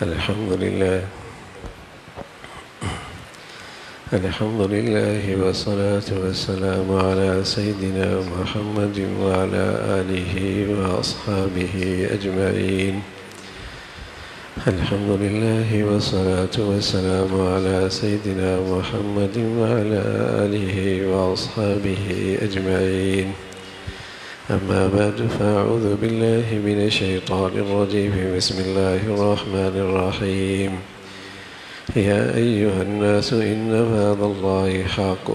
الحمد لله والصلاة والسلام على سيدنا محمد وعلى آله وأصحابه أجمعين. الحمد لله والصلاة والسلام على سيدنا محمد وعلى آله وأصحابه أجمعين. أما بعد فأعوذ بالله من الشيطان الرجيم. بسم الله الرحمن الرحيم. يا أيها الناس إن وعد الله حق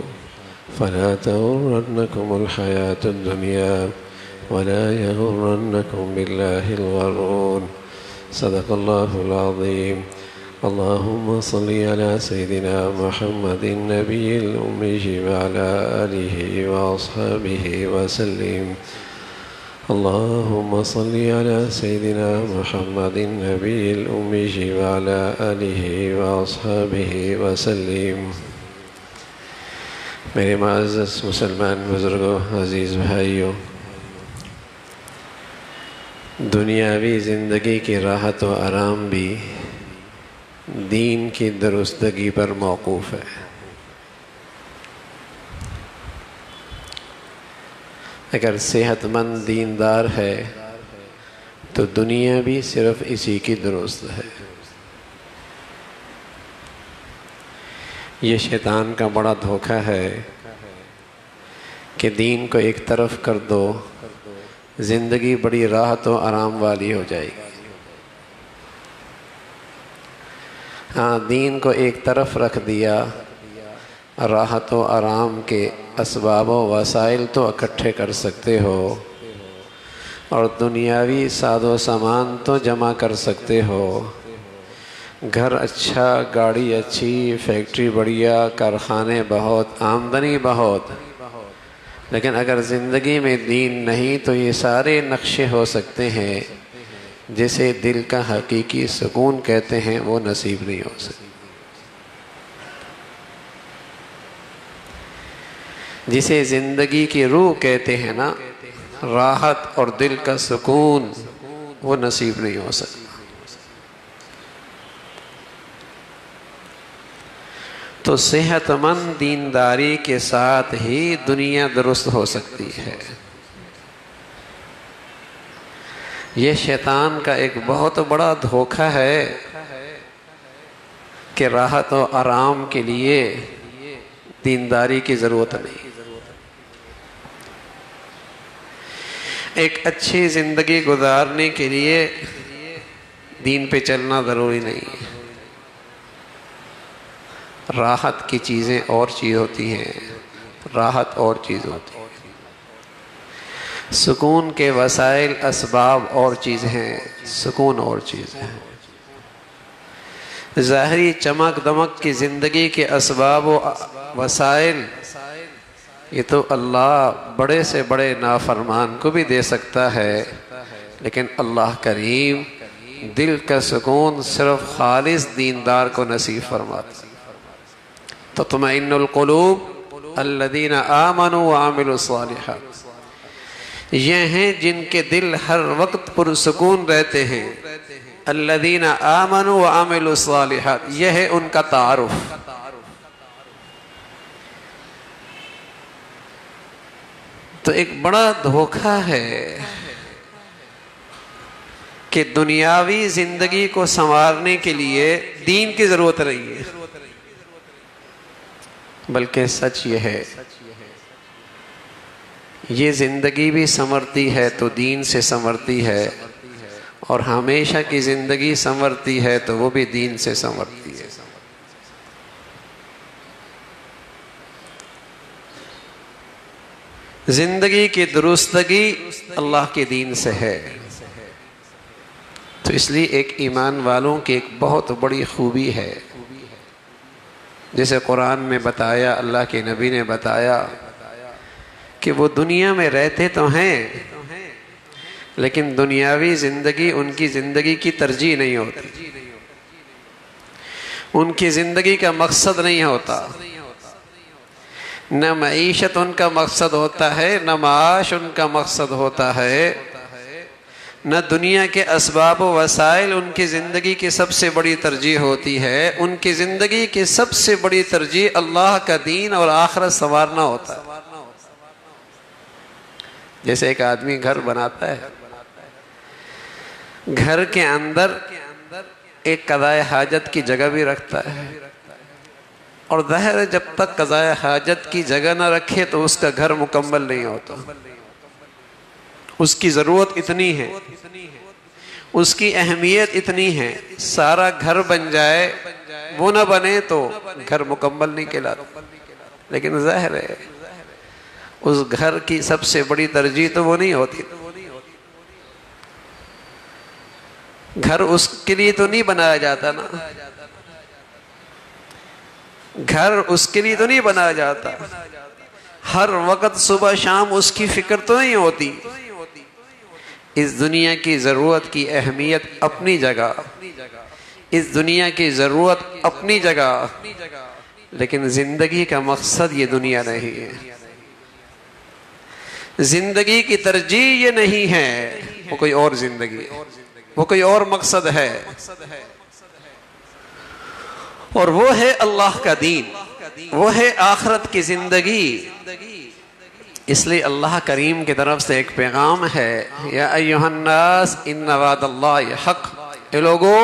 فلا تغرنكم الحياة الدنيا ولا يغرنكم بالله الغرور. صدق الله العظيم. اللهم صل على سيدنا محمد النبي الأمي وعلى آله وأصحابه وسلم. اللهم صل على سيدنا محمد النبي الأمي وعلى آله وأصحابه وسلم. میرے معزز مسلمان بزرگوں، عزیز بھائیوں، دنیاوی زندگی کی راحت و آرام بھی دین کی درستگی پر موقوف ہے۔ اگر صحت مند دیندار ہے تو دنیا بھی صرف اسی کی درست ہے۔ یہ شیطان کا بڑا دھوکہ ہے کہ دین کو ایک طرف کر دو، زندگی بڑی راحت و آرام والی ہو جائے گی۔ ہاں، دین کو ایک طرف رکھ دیا، راحت و آرام کے اسباب و وسائل تو اکٹھے کر سکتے ہو اور دنیاوی ساز و سامان تو جمع کر سکتے ہو، گھر اچھا، گاڑی اچھی، فیکٹری بڑھیا، کارخانے بہت، آمدنی بہت، لیکن اگر زندگی میں دین نہیں تو یہ سارے نقشے ہو سکتے ہیں، جسے دل کا حقیقی سکون کہتے ہیں وہ نصیب نہیں ہو سکتا۔ جسے زندگی کی روح کہتے ہیں نا، راحت اور دل کا سکون، وہ نصیب نہیں ہو سکتا۔ تو صحت مند دینداری کے ساتھ ہی دنیا درست ہو سکتی ہے۔ یہ شیطان کا ایک بہت بڑا دھوکہ ہے کہ راحت و آرام کے لیے دینداری کی ضرورت نہیں، ایک اچھی زندگی گزارنے کے لیے دین پہ چلنا ضروری نہیں ہے۔ راحت کی چیزیں اور چیز ہوتی ہیں، راحت اور چیز ہوتی ہے، سکون کے وسائل اسباب اور چیز ہیں، سکون اور چیز ہے۔ ظاہری چمک دمک کی زندگی کے اسباب و وسائل یہ تو اللہ بڑے سے بڑے نافرمان کو بھی دے سکتا ہے، لیکن اللہ کریم دل کا سکون صرف خالص دیندار کو نصیب فرماتا ہے۔ تطمئن القلوب الذین آمنوا وعملوا الصالحات، یہ ہیں جن کے دل ہر وقت پرسکون رہتے ہیں۔ الذین آمنوا وعملوا الصالحات، یہ ہے ان کا تعارف۔ تو ایک بڑا دھوکہ ہے کہ دنیاوی زندگی کو سنوارنے کے لیے دین کی ضرورت نہیں ہے، بلکہ سچ یہ ہے، یہ زندگی بھی سنورتی ہے تو دین سے سنورتی ہے، اور ہمیشہ کی زندگی سنورتی ہے تو وہ بھی دین سے سنورتی ہے۔ زندگی کی درستگی اللہ کے دین سے ہے۔ تو اس لیے ایک ایمان والوں کی ایک بہت بڑی خوبی ہے، جیسے قرآن میں بتایا، اللہ کے نبی نے بتایا کہ وہ دنیا میں رہتے تو ہیں، لیکن دنیاوی زندگی ان کی زندگی کی ترجیح نہیں ہوتی، ان کی زندگی کا مقصد نہیں ہوتا، نہ معیشت ان کا مقصد ہوتا ہے، نہ معاش ان کا مقصد ہوتا ہے، نہ دنیا کے اسباب و وسائل ان کی زندگی کی سب سے بڑی ترجیح ہوتی ہے، ان کی زندگی کی سب سے بڑی ترجیح اللہ کا دین اور آخرت سنوارنا ہوتا ہے۔ جیسے ایک آدمی گھر بناتا ہے، گھر کے اندر ایک قضائے حاجت کی جگہ بھی رکھتا ہے، اور ظاہر ہے جب تک قضائے حاجت کی جگہ نہ رکھے تو اس کا گھر مکمل نہیں ہوتا۔ اس کی ضرورت اتنی ہے، اس کی اہمیت اتنی ہے، سارا گھر بن جائے وہ نہ بنے تو گھر مکمل نہیں کہلاتا۔ لیکن ظاہر ہے اس گھر کی سب سے بڑی ترجیح تو وہ نہیں ہوتی۔ گھر اس کے لیے تو نہیں بنایا جاتا نا، گھر اس کے لیے تو نہیں بنایا جاتا، ہر وقت صبح شام اس کی فکر تو نہیں ہوتی۔ اس دنیا کی ضرورت کی اہمیت اپنی جگہ، اس دنیا کی ضرورت اپنی جگہ، لیکن زندگی کا مقصد یہ دنیا نہیں ہے، زندگی کی ترجیح یہ نہیں ہے، وہ کوئی اور زندگی ہے، وہ کوئی اور مقصد ہے، اور وہ ہے اللہ کا دین، وہ ہے آخرت کی زندگی۔ اس لیے اللہ کریم کی طرف سے ایک پیغام ہے، یا ایھا الناس ان وعد اللہ حق، اے لوگو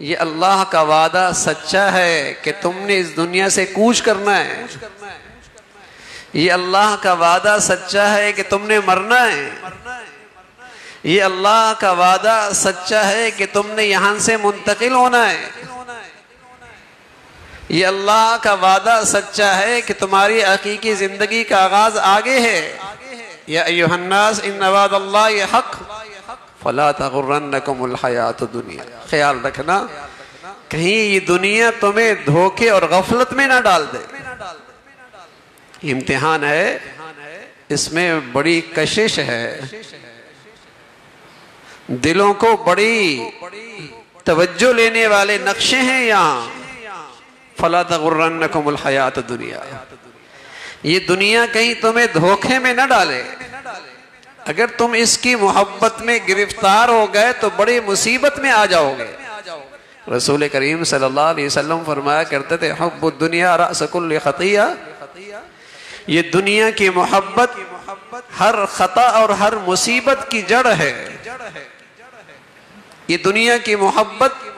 یہ اللہ کا وعدہ سچا ہے کہ تم نے اس دنیا سے کوچ کرنا ہے، یہ اللہ کا وعدہ سچا ہے کہ تم نے مرنا ہے، یہ اللہ کا وعدہ سچا ہے کہ تم نے یہاں سے منتقل ہونا ہے، یہ اللہ کا وعدہ سچا ہے کہ تمہاری حقیقی زندگی کا آغاز آگے ہے۔ یا ایھا الناس ان وعد اللہ حق فلا تغرنکم الحیات الدنیا، خیال رکھنا کہیں یہ دنیا تمہیں دھوکے اور غفلت میں نہ ڈال دے۔ امتحان ہے، اس میں بڑی کشش ہے، دلوں کو بڑی توجہ لینے والے نقشے ہیں یہاں۔ فَلَا تَغُرَّنَّكُمُ الْحَيَاةُ الدُّنْيَا، یہ دنیا کہیں تمہیں دھوکے میں نہ ڈالے، اگر تم اس کی محبت میں گرفتار ہو گئے تو بڑی مصیبت میں آ جاؤ گے۔ رسول کریم صلی اللہ علیہ وسلم فرمایا کرتے تھے، حب الدنیا رأس کل خطیہ، یہ دنیا کی محبت ہر خطا اور ہر مصیبت کی جڑ ہے، یہ دنیا کی محبت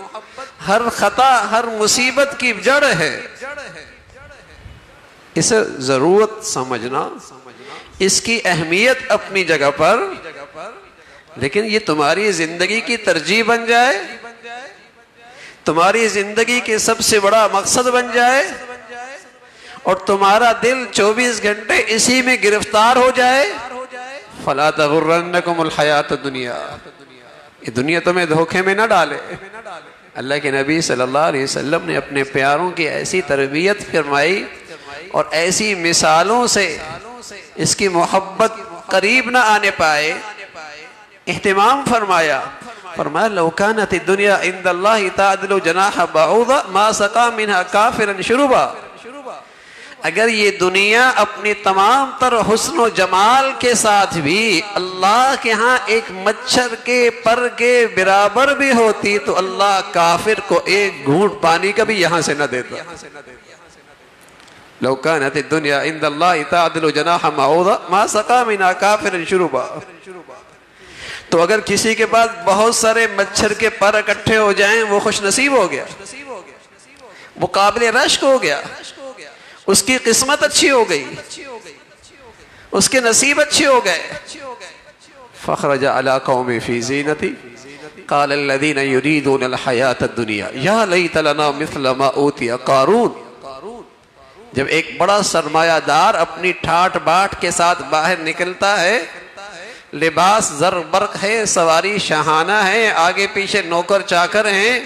ہر خطا ہر مصیبت کی جڑ ہے۔ اسے ضرورت سمجھنا، اس کی اہمیت اپنی جگہ پر، لیکن یہ تمہاری زندگی کی ترجیح بن جائے، تمہاری زندگی کے سب سے بڑا مقصد بن جائے، اور تمہارا دل 24 گھنٹے اسی میں گرفتار ہو جائے، فَلَا تَغُرَّنَّكُمُ الْحَيَاةُ الدُّنْيَا، یہ دنیا تمہیں دھوکے میں نہ ڈالے۔ اللہ کے نبی صلی اللہ علیہ وسلم نے اپنے پیاروں کی ایسی تربیت فرمائی اور ایسی مثالوں سے اس کی محبت قریب نہ آنے پائے، اہتمام فرمایا، لو كانت الدنيا عند الله تعدل جناح بعوضة ما سقى منها كافرا شربا، اگر یہ دنیا اپنی تمام تر حسن و جمال کے ساتھ بھی اللہ کے ہاں ایک مچھر کے پر کے برابر بھی ہوتی تو اللہ کافر کو ایک گھونٹ پانی کا بھی یہاں سے نہ دیتا۔ لو كانت الدنيا عند الله تعدل جناح بعوضة ما سقى منها كافرا شربا، تو اگر کسی کے پاس بہت سارے مچھر کے پر اکٹھے ہو جائیں وہ خوش نصیب ہو گیا، وہ قابل رشک ہو گیا، اس کی قسمت اچھی ہو گئی، اس کے نصیب اچھے ہو گئے۔ فخرج على قوم في زینتی قال الذين يريدون الحياة الدنيا يا ليت لنا مثل ما اوتی قارون، جب ایک بڑا سرمایہ دار اپنی ٹھاٹ باٹ کے ساتھ باہر نکلتا ہے، لباس زر برق ہے، سواری شاہانہ ہے، آگے پیچھے نوکر چاکر ہیں،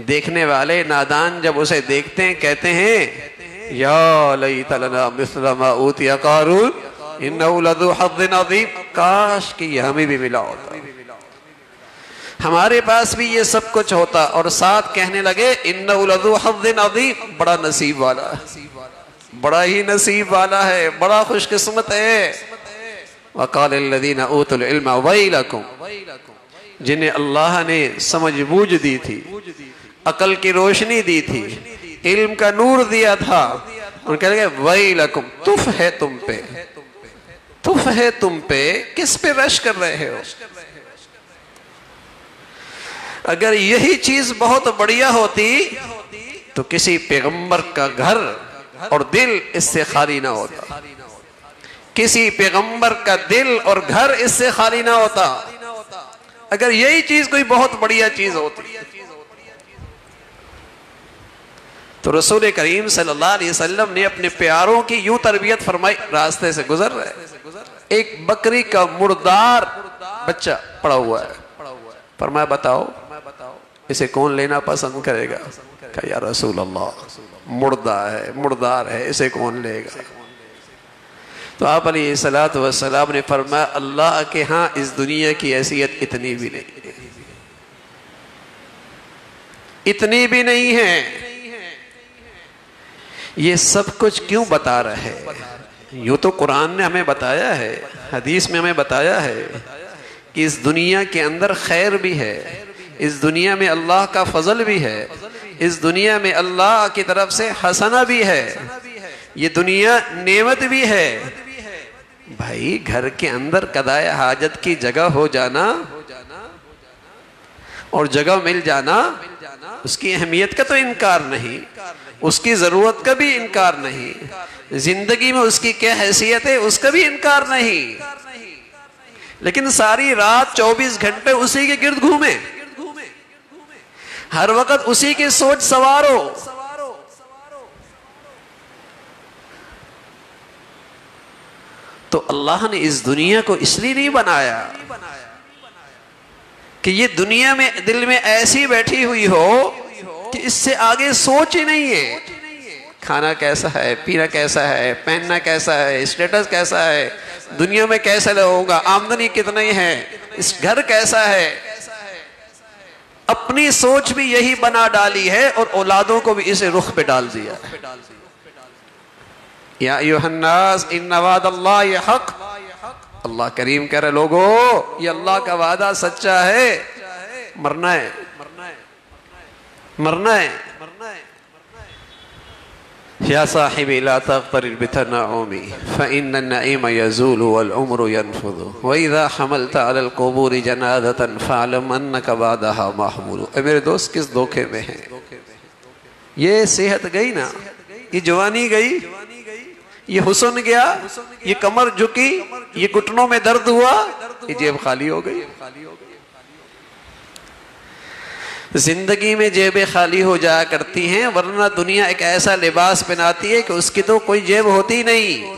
دیکھنے والے نادان جب اسے دیکھتے ہیں کہتے ہیں یا لیت لنا مثل ما اوتی قارون انہ لذو حظ عظیم، کاش کہ یہ ہمیں بھی ملا ہوتا، ہمارے پاس بھی یہ سب کچھ ہوتا، اور ساتھ کہنے لگے انہ لذو حظ عظیم، بڑا نصیب والا ہے، بڑا ہی نصیب والا ہے، بڑا خوش قسمت ہے۔ وقال الذین اوتوا العلم ویلکم، جنہیں اللہ نے سمجھ بوجھ دی تھی، عقل کی روشنی دی تھی، علم کا نور دیا تھا، ان کہہ لگے ویلکم، تف ہے تم پہ، تف ہے تم پہ، کس پہ رش کر رہے ہو؟ اگر یہی چیز بہت بڑھیا ہوتی تو کسی پیغمبر کا گھر اور دل اس سے خالی نہ ہوتا، کسی پیغمبر کا دل اور گھر اس سے خالی نہ ہوتا، اگر یہی چیز کوئی بہت بڑھیا چیز ہوتی۔ تو رسول کریم صلی اللہ علیہ وسلم نے اپنے پیاروں کی یوں تربیت فرمائی، راستے سے گزر رہے، ایک بکری کا مردار بچہ پڑا ہوا ہے، فرمایا بتاؤ اسے کون لینا پسند کرے گا؟ کہا یا رسول اللہ مردہ ہے، مردار ہے، اسے کون لے گا؟ تو آپ علیہ السلام نے فرمایا اللہ کے ہاں اس دنیا کی حیثیت اتنی بھی نہیں ہے، اتنی بھی نہیں ہے۔ یہ سب کچھ کیوں بتا رہے ہیں؟ یوں تو قرآن نے ہمیں بتایا ہے، حدیث میں ہمیں بتایا ہے کہ اس دنیا کے اندر خیر بھی ہے، اس دنیا میں اللہ کا فضل بھی ہے، اس دنیا میں اللہ کی طرف سے حسنہ بھی ہے، یہ دنیا نعمت بھی ہے۔ بھائی گھر کے اندر قضائے حاجت کی جگہ ہو جانا اور جگہ مل جانا، اس کی اہمیت کا تو انکار نہیں، اس کی ضرورت کا بھی انکار نہیں، زندگی میں اس کی کیا حیثیت ہے اس کا بھی انکار نہیں، لیکن ساری رات 24 گھنٹے اسی کے گرد گھومے، ہر وقت اسی کی سوچ سوارو۔ تو اللہ نے اس دنیا کو اس لیے نہیں بنایا کہ یہ دنیا میں دل میں ایسی بیٹھی ہوئی ہو کہ اس سے آگے سوچ ہی نہیں ہے، کھانا کیسا ہے، پینا کیسا ہے، پہننا کیسا ہے، اسٹیٹس کیسا ہے، دنیا میں کیسا رہوں گا، آمدنی کتنی ہے، اس گھر کیسا ہے۔ اپنی سوچ بھی یہی بنا ڈالی ہے اور اولادوں کو بھی اسے رخ پہ ڈال دیا ہے۔ یا ایھا الناس ان وعد اللہ حق، اللہ کریم کہہ رہے لوگو یہ اللہ کا وعدہ سچا ہے، مرنا ہے، مرنا ہے۔ یا صاحبی لا تغترر بتنعمی فإن النعیم یزول والعمر ينفذ وإذا حملت على القبور جنازة فاعلم أنك بعدها محمول۔ اے میرے دوست کس دھوکے میں ہیں؟ یہ صحت گئی نا، یہ جوانی گئی، یہ حسن گیا، یہ کمر جھکی، یہ گھٹنوں میں درد ہوا، یہ جیب خالی ہو گئی۔ زندگی میں جیبیں خالی ہو جایا کرتی ہیں، ورنہ دنیا ایک ایسا لباس پہناتی ہے کہ اس کی تو کوئی جیب ہوتی نہیں۔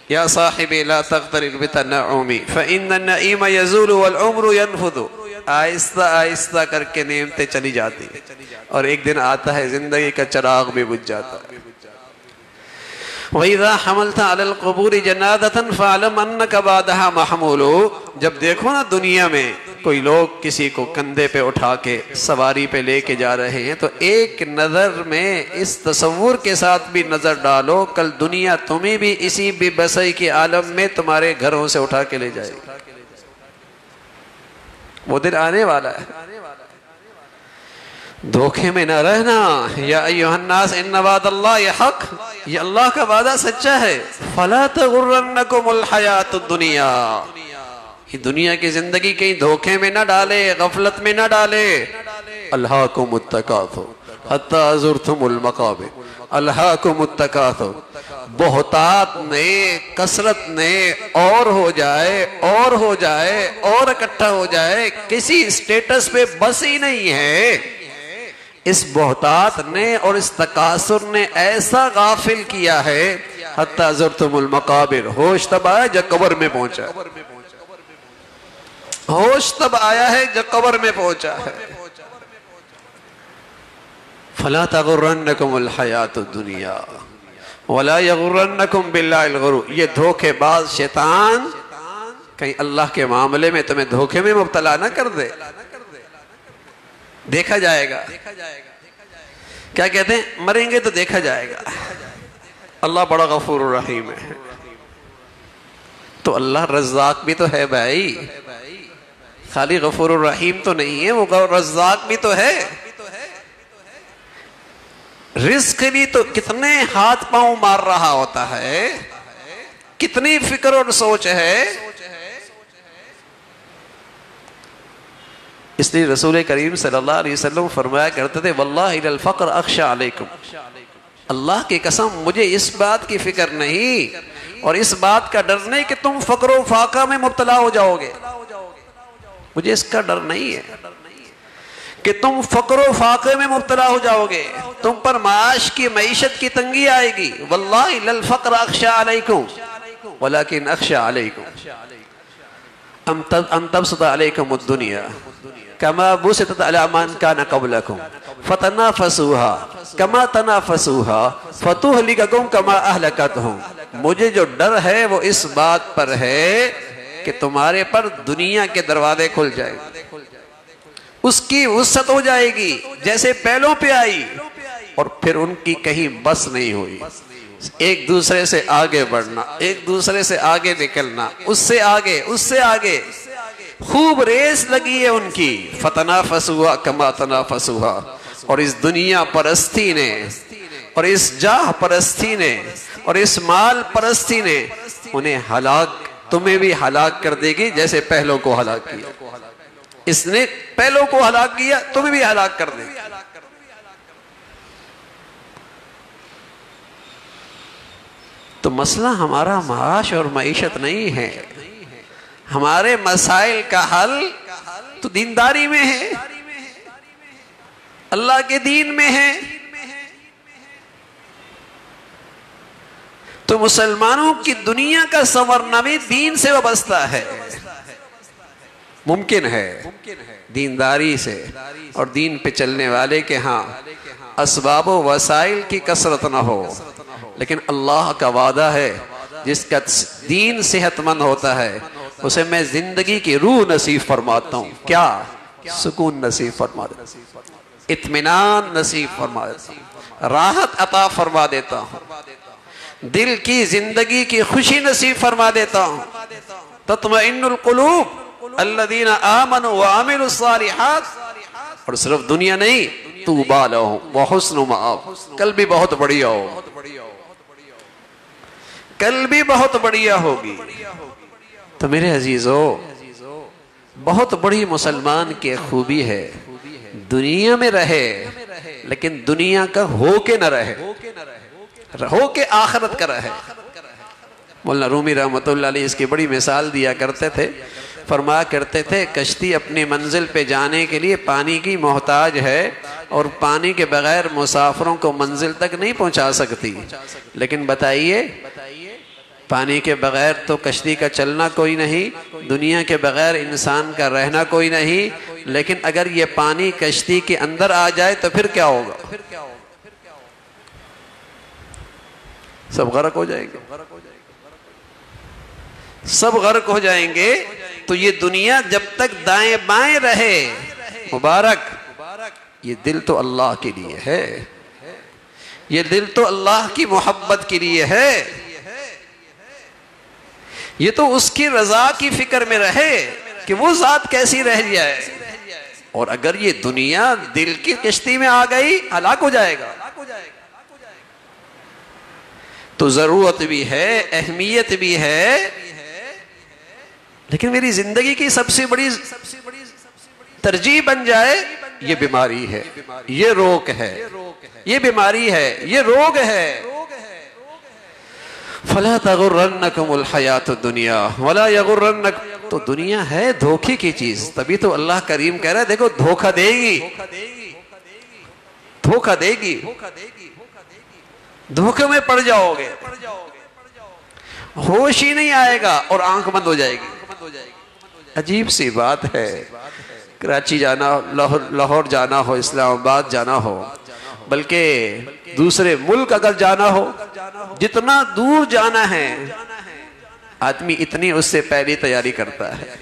یا صاحبی لا تغترر بتنعمی فإن النعیم یزول والعمر ينفذ، آہستہ آہستہ کر کے نعمتیں چلی جاتی ہیں اور ایک دن آتا ہے زندگی کا چراغ بھی بجھ جاتا ہے۔ وَإِذَا حَمَلْتَ عَلَى الْقُبُورِ جَنَازَةً فَاعْلَمْ أَنَّكَ بَعْدَهَا مَحْمُولُ۔ جب دیکھو نا دنیا میں کوئی لوگ کسی کو کندھے پہ اٹھا کے سواری پہ لے کے جا رہے ہیں تو ایک نظر میں اس تصور کے ساتھ بھی نظر ڈالو کل دنیا تمہیں بھی اسی بے بسی کے عالم میں تمہارے گھروں سے اٹھا کے لے جائے گی۔ وہ دن آنے والا ہے، دھوکے میں نہ رہنا۔ یا ایھا الناس ان وعد اللہ حق، یہ اللہ کا وعدہ سچا ہے۔ فلا تغرنکم الحیات الدنیا، یہ دنیا کی زندگی کہیں دھوکے میں نہ ڈالے، غفلت میں نہ ڈالے۔ الہاکم التکاثر حتی زرتم المقابر، الہاکم التکاثر، بہتات نے، کثرت نے اور ہو جائے اور ہو جائے اور اکٹھا ہو جائے، کسی اسٹیٹس پہ بس ہی نہیں ہے۔ اس بہتات نے اور اس تکاثر نے ایسا غافل کیا ہے، حتی زرتم المقابر، ہوش تب آیا جب قبر میں پہنچا، ہوش تب آیا ہے جب قبر میں پہنچا ہے۔ فلا تغرنکم الحیات الدنیا ولا یغرنکم باللہ الغرور۔ یہ دھوکے باز شیطان کہیں اللہ کے معاملے میں تمہیں دھوکے میں مبتلا نہ کر دے۔ دیکھا جائے گا، کیا کہتے ہیں، مریں گے تو دیکھا جائے گا۔ اللہ بڑا غفور الرحیم ہے۔ تو اللہ رزاق بھی تو ہے بھائی، خالی غفور الرحیم تو نہیں ہے، وہ رزاق بھی تو ہے۔ رزق بھی تو کتنے ہاتھ پاؤں مار رہا ہوتا ہے، کتنی فکر اور سوچ ہے۔ اس لیے رسول کریم صلی اللہ علیہ وسلم فرمایا کرتے تھے واللہ للفقر اخشى علیکم، اللہ کی قسم مجھے اس بات کی فکر نہیں اور اس بات کا ڈر نہیں کہ تم فقر و فاقہ میں مبتلا ہو جاؤ گے، مجھے اس کا ڈر نہیں ہے کہ تم فقر و فاقے میں مبتلا ہو جاؤ گے، تم پر معاش کی معیشت کی تنگی آئے گی۔ واللہ للفقر اخشى علیکم ولکن اخشى علیکم ان تبسط علیکم الدنیا کما بسطت علی من کان قبلکم فتنافسوها کما تنافسوها فتہلککم کما اہلکتہم۔ مجھے جو ڈر ہے وہ اس بات پر ہے کہ تمہارے پر دنیا کے دروازے کھل جائے گے، اس کی وسعت ہو جائے گی جیسے پہلوں پہ آئی، اور پھر ان کی کہیں بس نہیں ہوئی، ایک دوسرے سے آگے بڑھنا، ایک دوسرے سے آگے نکلنا، اس سے آگے اس سے آگے، خوب ریس لگی ہے ان کی۔ فتنافسوا کما تنافسوا، اور اس دنیا پرستی نے اور اس جاہ پرستی نے اور اس مال پرستی نے انہیں ہلاک، تمہیں بھی ہلاک کر دے گی جیسے پہلوں کو ہلاک کیا، اس نے پہلوں کو ہلاک کیا تمہیں بھی ہلاک کر دے گی۔ تو مسئلہ ہمارا معاش اور معیشت نہیں ہے، ہمارے مسائل کا حل تو دینداری میں ہے، اللہ کے دین میں ہے۔ تو مسلمانوں کی دنیا کا سنورنا بھی دین سے وابستہ ہے، ممکن ہے دینداری سے اور دین پہ چلنے والے کے ہاں اسباب و وسائل کی کثرت نہ ہو، لیکن اللہ کا وعدہ ہے جس کا دین صحت مند ہوتا ہے اسے میں زندگی کی روح نصیب فرماتا ہوں۔ کیا؟ سکون نصیب فرما دیتا ہوں، اطمینان نصیب فرما دیتا ہوں، راحت عطا فرما دیتا ہوں، دل کی زندگی کی خوشی نصیب فرما دیتا ہوں۔ تطمئن القلوب الذین آمنوا وعملوا الصالحات، اور صرف دنیا نہیں، طوبی لہم وحسن مآب، کل بھی بہت بڑھیا ہو، کل بھی بہت بڑھیا ہوگی۔ تو میرے عزیزو، بہت بڑی مسلمان کی خوبی ہے دنیا میں رہے لیکن دنیا کا ہو کے نہ رہے، ہو کے آخرت کا رہے۔ مولانا رومی رحمۃ اللہ علیہ اس کی بڑی مثال دیا کرتے تھے، فرمایا کرتے تھے کشتی اپنی منزل پہ جانے کے لیے پانی کی محتاج ہے اور پانی کے بغیر مسافروں کو منزل تک نہیں پہنچا سکتی، لیکن بتائیے پانی کے بغیر تو کشتی کا چلنا کوئی نہیں، دنیا کے بغیر انسان کا رہنا کوئی نہیں، لیکن اگر یہ پانی کشتی کے اندر آ جائے تو پھر کیا ہوگا؟ سب غرق ہو جائیں گے، سب غرق ہو جائیں گے۔ تو یہ دنیا جب تک دائیں بائیں رہے مبارک، یہ دل تو اللہ کے لیے ہے، یہ دل تو اللہ کی محبت کے لیے ہے، یہ تو اس کی رضا کی فکر میں رہے کہ وہ ذات کیسی رہ جائے، اور اگر یہ دنیا دل کی کشتی میں آ گئی ہلاک ہو جائے گا۔ تو ضرورت بھی ہے، اہمیت بھی ہے، لیکن میری زندگی کی سب سے بڑی ترجیح بن جائے یہ بیماری ہے، یہ روگ ہے، یہ بیماری ہے، یہ روگ ہے۔ فَلَا تَغُرَّنَّكُمُ الْحَيَاةُ الدُّنْيَا وَلَا يَغُرَّنَّكُمْ، تو دنیا ہے دھوکے کی چیز، تبھی تو اللہ کریم کہہ رہا ہے دیکھو دھوکہ دے گی، دھوکہ دے گی، دھوکے میں پڑ جاؤ گے، ہوش ہی نہیں آئے گا اور آنکھ بند ہو جائے گی۔ عجیب سی بات ہے، کراچی جانا، لاہور جانا ہو، اسلام آباد جانا ہو، بلکہ دوسرے ملک اگر جانا ہو، جتنا دور جانا ہے آدمی اتنی اس سے پہلی تیاری کرتا ہے،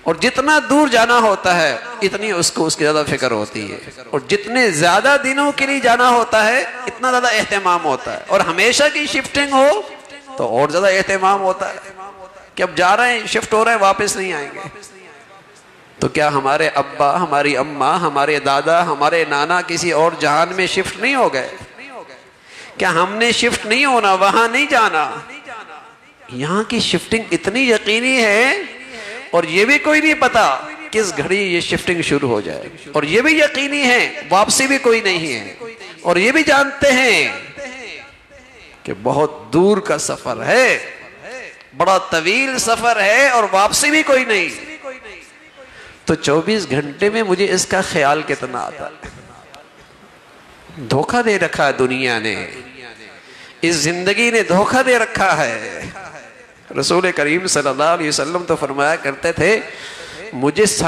اور جتنا دور جانا ہوتا ہے اتنی اس کو اس کی زیادہ فکر ہوتی ہے، اور جتنے زیادہ دنوں کے لیے جانا ہوتا ہے اتنا زیادہ اہتمام ہوتا ہے، اور ہمیشہ کی شفٹنگ ہو تو اور زیادہ اہتمام ہوتا ہے کہ اب جا رہے ہیں، شفٹ ہو رہے ہیں، واپس نہیں آئیں گے۔ تو کیا ہمارے ابا، ہماری اماں، ہمارے دادا، ہمارے نانا کسی اور جہان میں شفٹ نہیں ہو گئے؟ کیا ہم نے شفٹ نہیں ہونا، وہاں نہیں جانا؟ یہاں کی شفٹنگ اتنی یقینی ہے، اور یہ بھی کوئی نہیں پتا کس گھڑی یہ شفٹنگ شروع ہو جائے، اور یہ بھی یقینی ہے واپسی بھی کوئی نہیں ہے، اور یہ بھی جانتے ہیں کہ بہت دور کا سفر ہے، بڑا طویل سفر ہے، اور واپسی بھی کوئی نہیں۔ تو 24 گھنٹے میں مجھے اس کا خیال کتنا آتا ہے؟ دھوکہ دے رکھا ہے دنیا نے، اس زندگی نے دھوکہ دے رکھا ہے۔ رسول کریم صلی اللہ علیہ وسلم تو فرمایا کرتے تھے،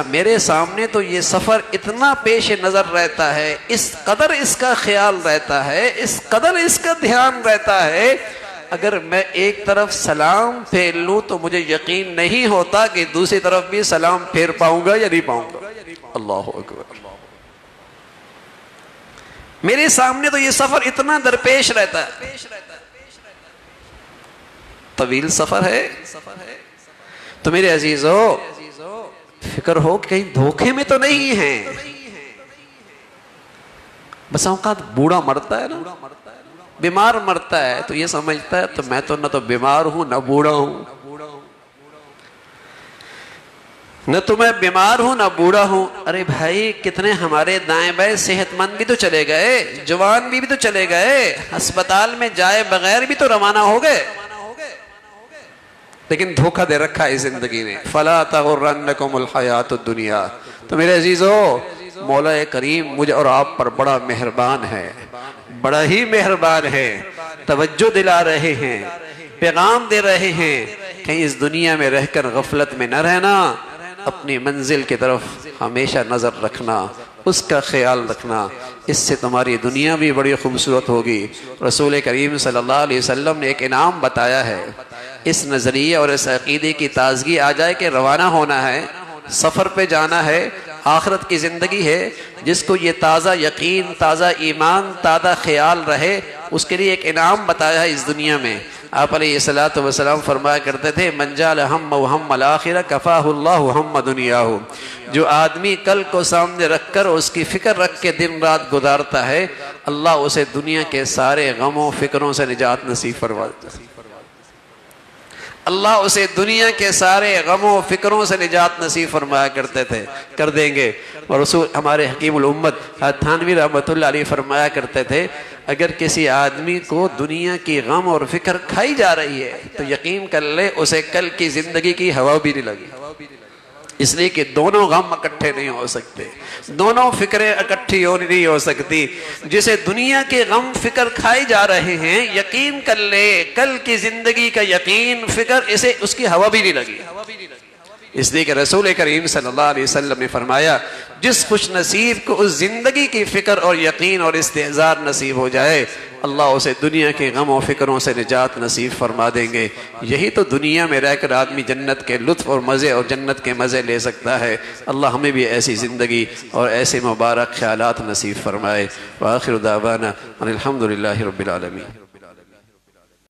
میرے سامنے تو یہ سفر اتنا پیش نظر رہتا ہے، اس قدر اس کا خیال رہتا ہے، اس قدر اس کا دھیان رہتا ہے، اگر میں ایک طرف سلام پھیر لوں تو مجھے یقین نہیں ہوتا کہ دوسری طرف بھی سلام پھیر پاؤں گا یا نہیں پاؤں گا۔ اللہ اکبر۔ میرے سامنے تو یہ سفر اتنا درپیش رہتا ہے، طویل سفر ہے۔ تو میرے عزیزو فکر ہو کہ کہیں دھوکے میں تو نہیں ہیں۔ بس اوقات بوڑھا مرتا ہے نا، بیمار مرتا ہے تو یہ سمجھتا ہے تو میں تو نہ تو بیمار ہوں نہ بوڑھا ہوں، نہ تو میں بیمار ہوں نہ بوڑھا ہوں۔ ارے بھائی کتنے ہمارے دائیں بائیں صحت مند بھی تو چلے گئے، جوان بھی تو چلے گئے، ہسپتال میں جائے بغیر بھی تو روانہ ہو گئے، لیکن دھوکہ دے رکھا ہے زندگی نے۔ فَلَا تَغُرَّنَّكُمُ الْحَيَاةُ الدُّنْيَا۔ تو میرے عزیزو مولا کریم مجھے اور آپ پر بڑا مہربان ہے، بڑا ہی مہربان ہے، توجہ دلا رہے ہیں، پیغام دے رہے ہیں، کہیں اس دنیا میں رہ کر غفلت میں نہ رہنا، اپنی منزل کی طرف ہمیشہ نظر رکھنا، اس کا خیال رکھنا، اس سے تمہاری دنیا بھی بڑی خوبصورت ہوگی۔ رسول کریم صلی اللہ علیہ وسلم نے ایک انعام بتایا ہے، اس نظریے اور اس عقیدے کی تازگی آ جائے کہ روانہ ہونا ہے، سفر پہ جانا ہے، آخرت کی زندگی ہے، جس کو یہ تازہ یقین، تازہ ایمان، تازہ خیال رہے، اس کے لیے ایک انعام بتایا ہے اس دنیا میں۔ آپ علیہ السلام فرمایا کرتے تھے، من جعل ہمہ ہم الآخرہ کفاہ اللہ ہم دنیاہ۔ جو آدمی کل کو سامنے رکھ کر اس کی فکر رکھ کے دن رات گزارتا ہے، اللہ اسے دنیا کے سارے غموں فکروں سے نجات نصیب فرماتا ہے۔ اللہ اسے دنیا کے سارے غموں فکروں سے نجات نصیب فرمایا کرتے تھے، کر دیں گے۔ اور رسول ہمارے حکیم الامت تھانوی رحمۃ اللہ علیہ فرمایا کرتے تھے، اگر کسی آدمی کو دنیا کی غم اور فکر کھائی جا رہی ہے تو یقین کر لے اسے کل کی زندگی کی ہوا بھی نہیں لگی، اس لیے کہ دونوں غم اکٹھے نہیں ہو سکتے، دونوں فکریں اکٹھی نہیں ہو سکتی۔ جسے دنیا کے غم فکر کھائے جا رہے ہیں، یقین کر لے کل کی زندگی کا یقین فکر اسے اس کی ہوا بھی نہیں لگی، اس لیے کہ رسول کریم صلی اللہ علیہ وسلم نے فرمایا، جس خوش نصیب کو اس زندگی کی فکر اور یقین اور استحضار نصیب ہو جائے، اللہ اسے دنیا کے غم و فکروں سے نجات نصیب فرما دیں گے۔ یہی تو دنیا میں رہ کر آدمی جنت کے لطف اور مزے اور جنت کے مزے لے سکتا ہے۔ اللہ ہمیں بھی ایسی زندگی اور ایسے مبارک خیالات نصیب فرمائے۔ وآخر دعوانا ان الحمد للہ رب العالمین۔